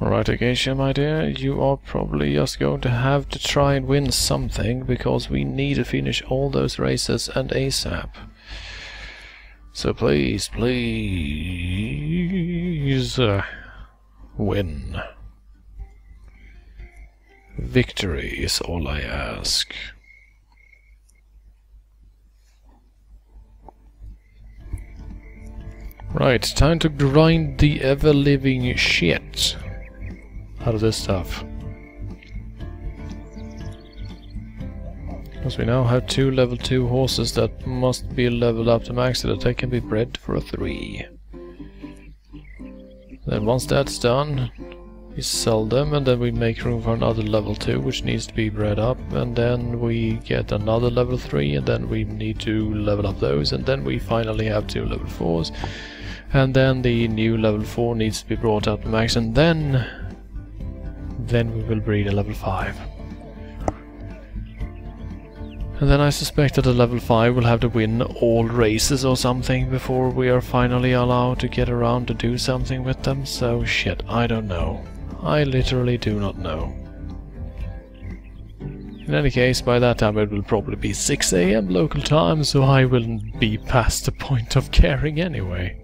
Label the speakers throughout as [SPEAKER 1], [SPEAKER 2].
[SPEAKER 1] Alright, Acacia, my dear, you are probably just going to have to try and win something, because we need to finish all those races and ASAP. So please, please, win. Victory is all I ask. Right, time to grind the ever-living shit out of this stuff. Because we now have 2 level 2 horses that must be leveled up to max so that they can be bred for a 3. Then once that's done, we sell them, and then we make room for another level 2 which needs to be bred up, and then we get another level 3, and then we need to level up those, and then we finally have 2 level 4s, and then the new level 4 needs to be brought up to max, and then we will breed a level 5. And then I suspect that a level 5 will have to win all races or something before we are finally allowed to get around to do something with them, so shit, I don't know. I literally do not know. In any case, by that time it will probably be 6 AM local time, so I will be past the point of caring anyway.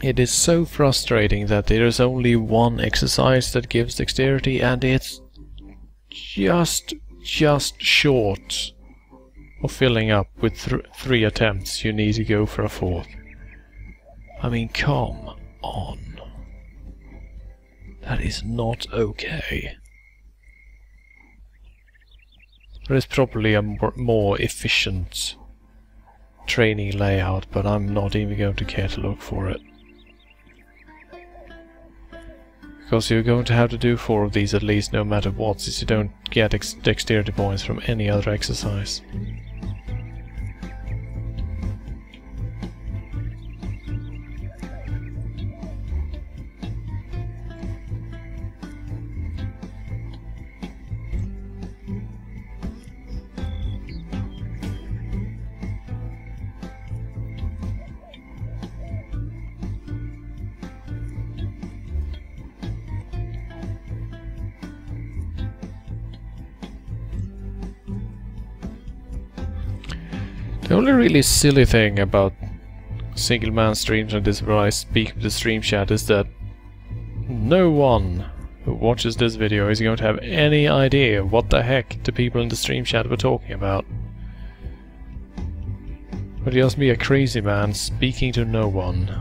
[SPEAKER 1] It is so frustrating that there is only one exercise that gives dexterity, and it's just short of filling up with 3 attempts. You need to go for a 4th. I mean, come on. That is not okay. There is probably a more efficient training layout, but I'm not even going to care to look for it. Because you're going to have to do 4 of these at least, no matter what, since you don't get dexterity points from any other exercise. The only really silly thing about single-man streams like this where I speak with the stream chat is that no one who watches this video is going to have any idea what the heck the people in the stream chat were talking about. But just me, a crazy man speaking to no one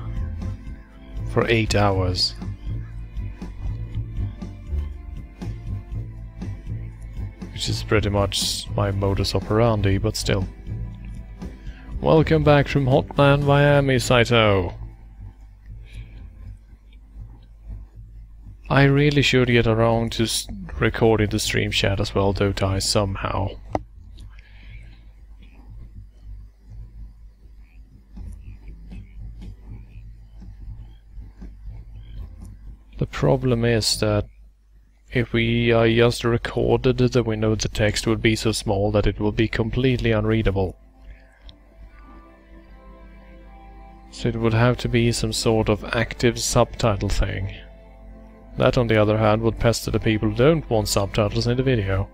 [SPEAKER 1] for 8 hours. Which is pretty much my modus operandi, but still. Welcome back from Hotland Miami, Saito. I really should get around to recording the stream chat as well, don't I, somehow. The problem is that if we just recorded the window, the text would be so small that it would be completely unreadable. So it would have to be some sort of active subtitle thing. That, on the other hand, would pester the people who don't want subtitles in the video.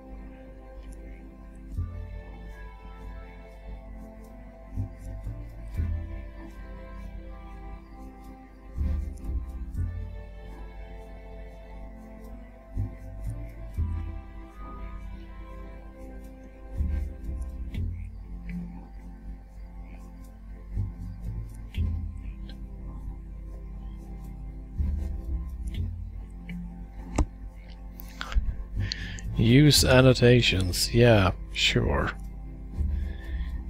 [SPEAKER 1] Use annotations, yeah, sure.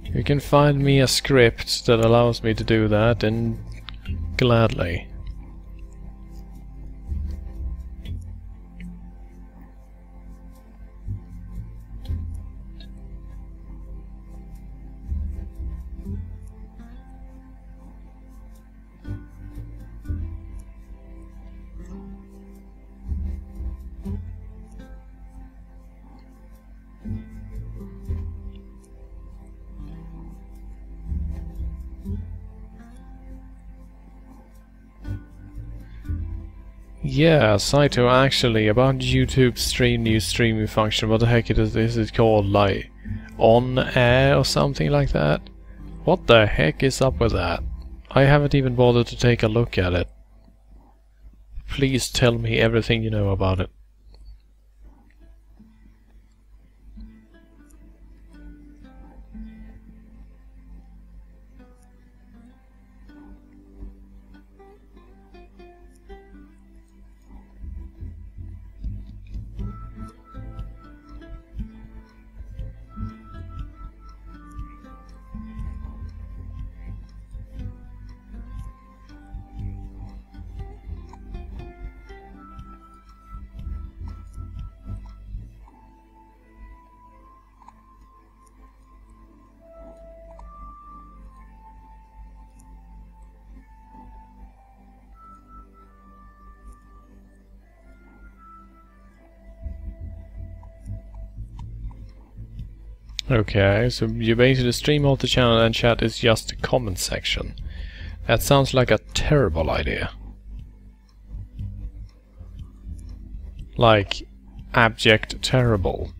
[SPEAKER 1] You can find me a script that allows me to do that, and gladly. Yeah, Saito, actually, about YouTube new streaming function, what the heck is it called? Like, on air or something like that? What the heck is up with that? I haven't even bothered to take a look at it. Please tell me everything you know about it. Okay, so you basically stream off the channel and chat is just the comment section. That sounds like a terrible idea. Like, abject terrible.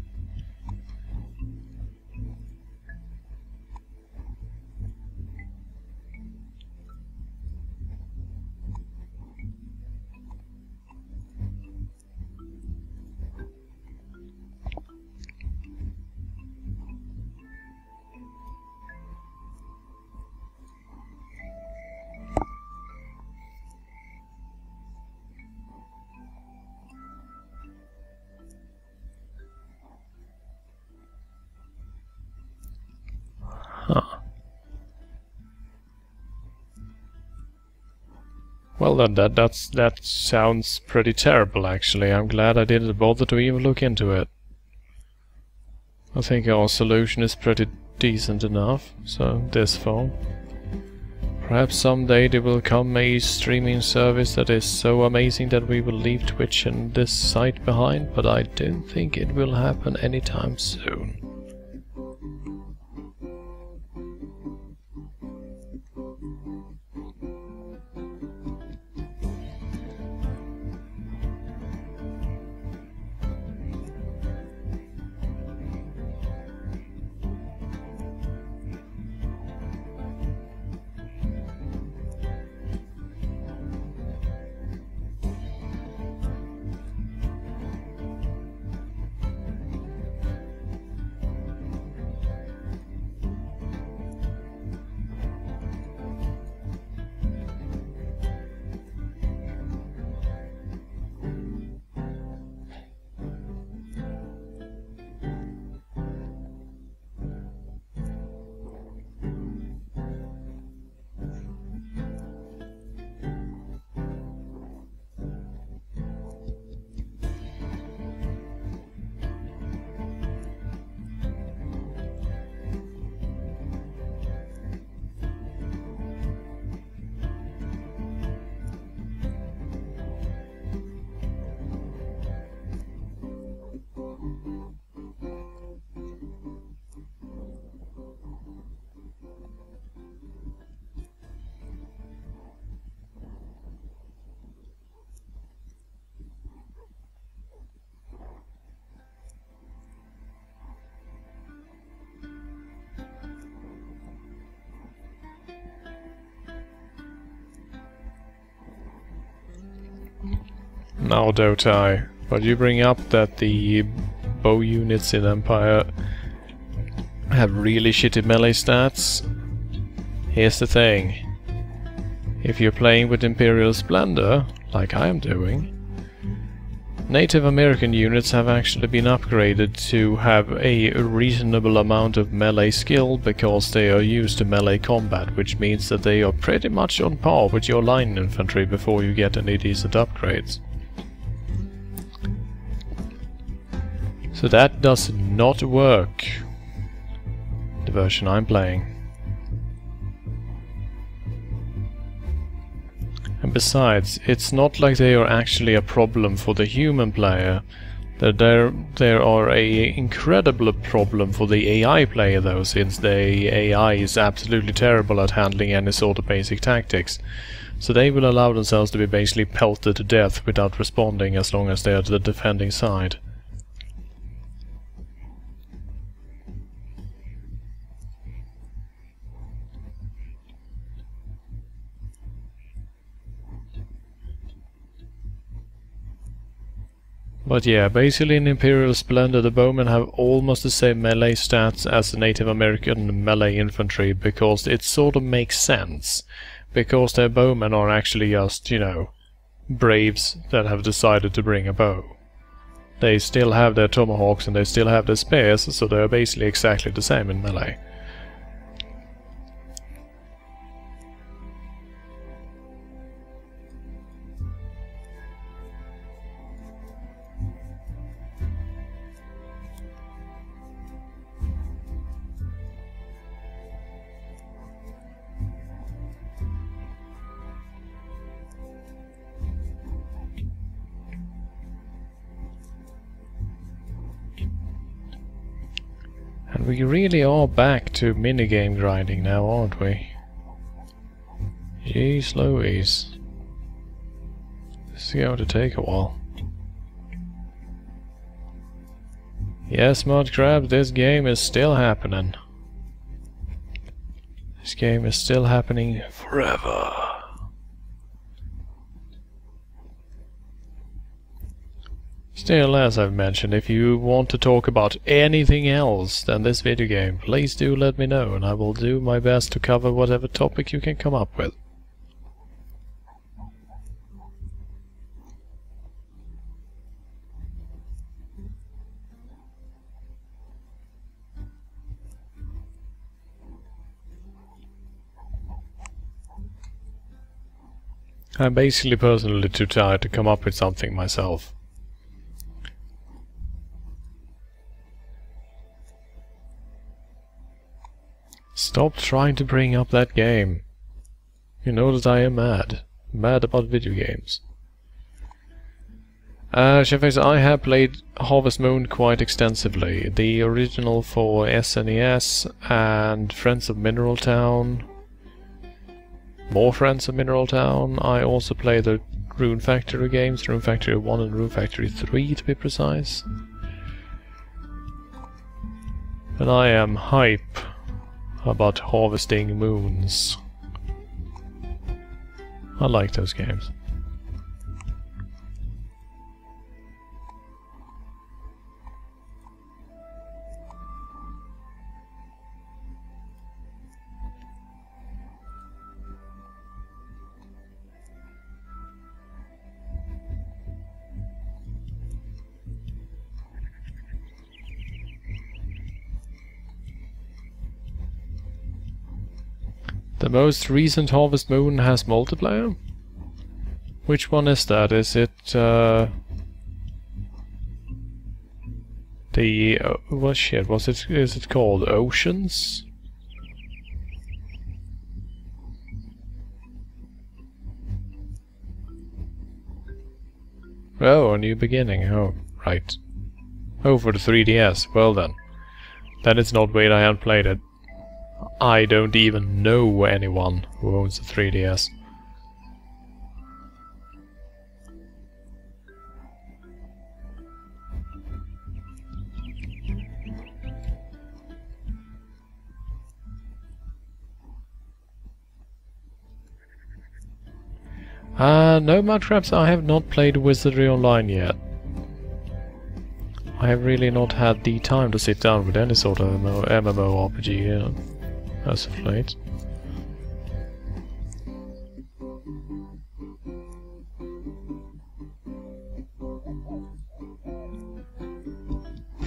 [SPEAKER 1] Huh. Well then, that sounds pretty terrible actually. I'm glad I didn't bother to even look into it. I think our solution is pretty decent enough, so this phone. Perhaps someday there will come a streaming service that is so amazing that we will leave Twitch and this site behind, but I don't think it will happen anytime soon. Now Dotai, but you bring up that the bow units in Empire have really shitty melee stats. Here's the thing. If you're playing with Imperial Splendor, like I am doing, Native American units have actually been upgraded to have a reasonable amount of melee skill because they are used to melee combat, which means that they are pretty much on par with your line infantry before you get any decent upgrades. So that does not work, the version I'm playing. And besides, it's not like they are actually a problem for the human player. There are a incredible problem for the AI player though, since the AI is absolutely terrible at handling any sort of basic tactics. So they will allow themselves to be basically pelted to death without responding as long as they are the defending side. But yeah, basically in Imperial Splendor the bowmen have almost the same melee stats as the Native American melee infantry, because it sort of makes sense. Because their bowmen are actually just, you know, braves that have decided to bring a bow. They still have their tomahawks and they still have their spears, so they're basically exactly the same in melee. And we really are back to minigame grinding now, aren't we? Jeez Louise. This is going to take a while. Yes, Mudcrab, this game is still happening. This game is still happening forever. Still, as I've mentioned, if you want to talk about anything else than this video game, please do let me know and I will do my best to cover whatever topic you can come up with. I'm basically personally too tired to come up with something myself. Stop trying to bring up that game. You know that I am mad. Mad about video games. Chefface, I have played Harvest Moon quite extensively. The original for SNES and Friends of Mineral Town. More Friends of Mineral Town. I also play the Rune Factory games, Rune Factory 1 and Rune Factory 3 to be precise. And I am hype about harvesting moons. I like those games. The most recent Harvest Moon has multiplayer? Which one is that? Is it what shit was it? Is it called Oceans? Oh, A New Beginning. Oh, right. Oh, for the 3DS. Well then. Then it's not weird I haven't played it. I don't even know anyone who owns a 3DS. No, Mudcrabs, I have not played Wizardry Online yet. I have really not had the time to sit down with any sort of MMORPG as of late.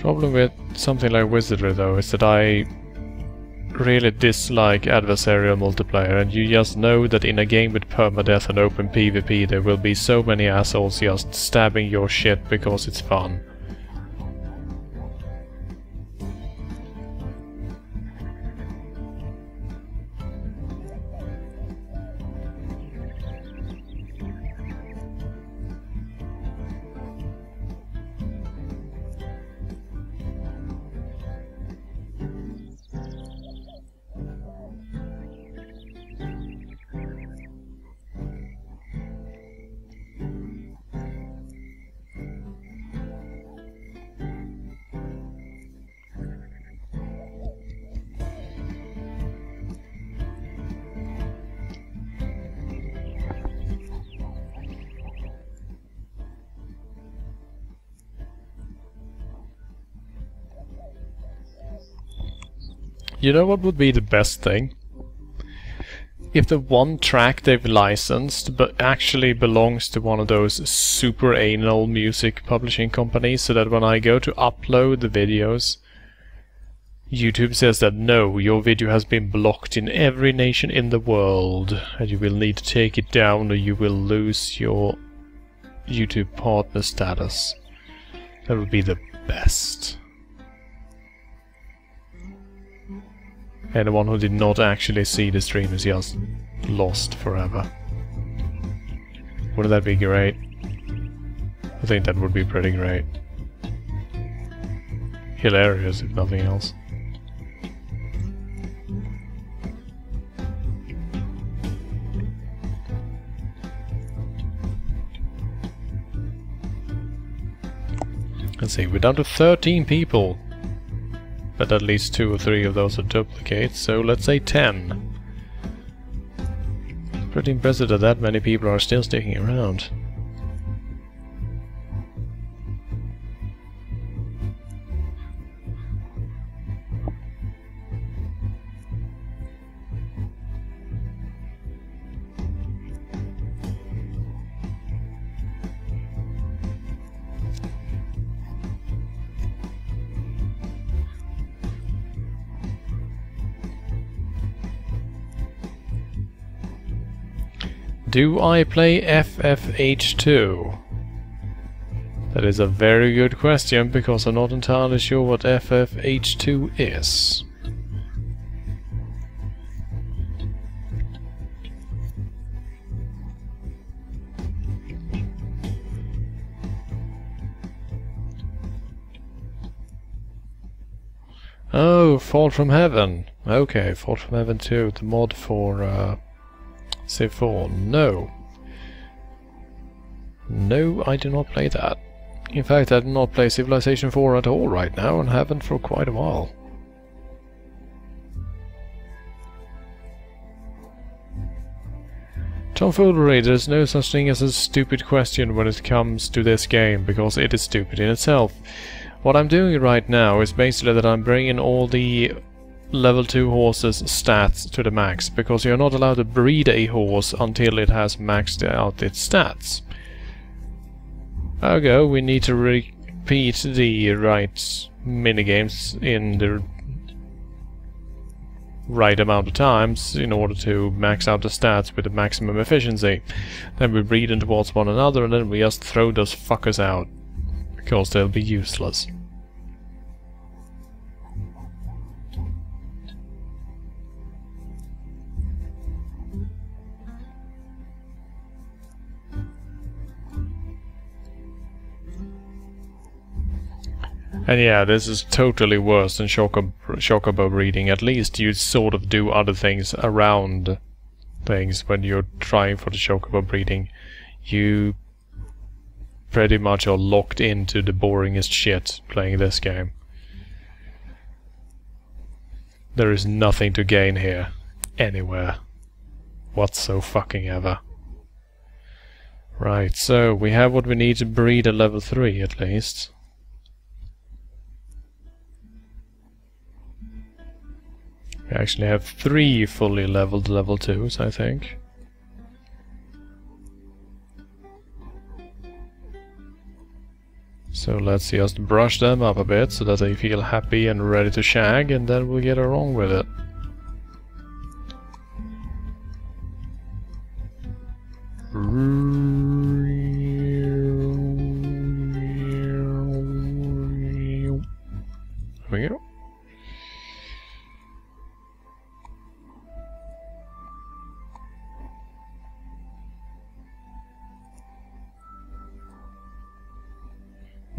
[SPEAKER 1] Problem with something like Wizardry though is that I really dislike adversarial multiplayer, and you just know that in a game with permadeath and open PvP there will be so many assholes just stabbing your shit because it's fun. You know what would be the best thing? If the one track they've licensed but actually belongs to one of those super anal music publishing companies, so that when I go to upload the videos, YouTube says that no, your video has been blocked in every nation in the world and you will need to take it down or you will lose your YouTube partner status. That would be the best. Anyone who did not actually see the stream is just lost forever. Wouldn't that be great? I think that would be pretty great. Hilarious, if nothing else. Let's see, we're down to 13 people. But at least 2 or 3 of those are duplicates, so let's say 10. Pretty impressive that that many people are still sticking around. Do I play FFH2? That is a very good question, because I'm not entirely sure what FFH2 is. Oh, Fall from Heaven. Okay, Fall from Heaven 2, the mod for Civ 4. No. No, I do not play that. In fact, I do not play Civilization 4 at all right now, and haven't for quite a while. Tomfoolery, there's no such thing as a stupid question when it comes to this game, because it is stupid in itself. What I'm doing right now is basically that I'm bringing all the level 2 horses' stats to the max, because you're not allowed to breed a horse until it has maxed out its stats. Ergo, we need to repeat the right minigames in the right amount of times in order to max out the stats with the maximum efficiency. Then we breed them towards one another, and then we just throw those fuckers out, because they'll be useless. And yeah, this is totally worse than Chocobo breeding. At least you sort of do other things around things when you're trying for the Chocobo breeding. You pretty much are locked into the boringest shit playing this game. There is nothing to gain here. Anywhere. Whatso-fucking-ever. Right, so we have what we need to breed a level 3 at least. We actually have 3 fully leveled level 2s, I think. So let's just brush them up a bit so that they feel happy and ready to shag, and then we'll get along with it. There we go.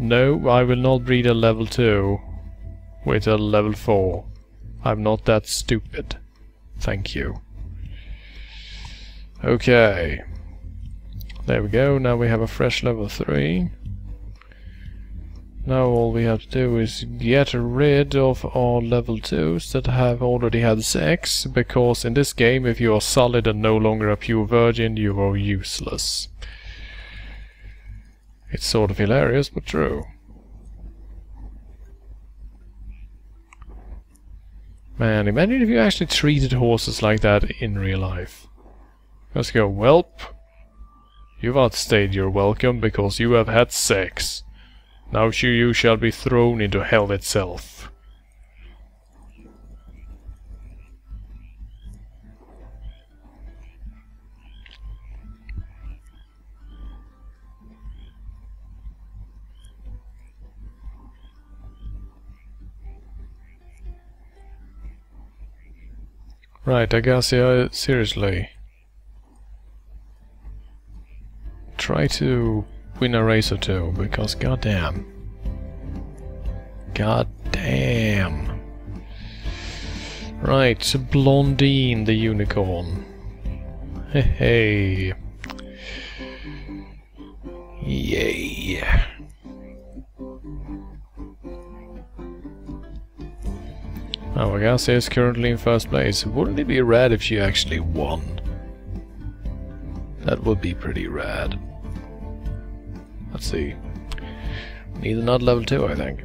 [SPEAKER 1] No, I will not breed a level 2 with a level 4. I'm not that stupid. Thank you. Okay. There we go, now we have a fresh level 3. Now all we have to do is get rid of our level 2s that have already had sex, because in this game, if you are solid and no longer a pure virgin, you are useless. It's sort of hilarious, but true. Man, imagine if you actually treated horses like that in real life. Just go, welp, you've outstayed your welcome because you have had sex. Now you shall be thrown into hell itself. Right, I guess, yeah, seriously. Try to win a race or two, because goddamn. Goddamn. Right, Blondine the unicorn. Hey hey. Yay. Oh, I guess is currently in first place. Wouldn't it be rad if she actually won? That would be pretty rad. Let's see. Need another level 2, I think.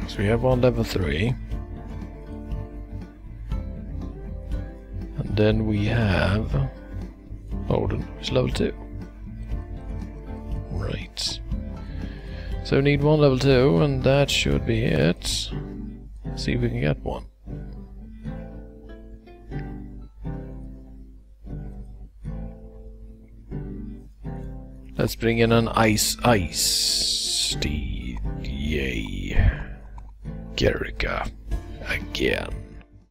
[SPEAKER 1] So we have one level 3. And then we have... Odin, it's level 2. Right. So we need one level 2, and that should be it. Let's see if we can get one. Let's bring in an ice steed. Yay. Gerika. Again.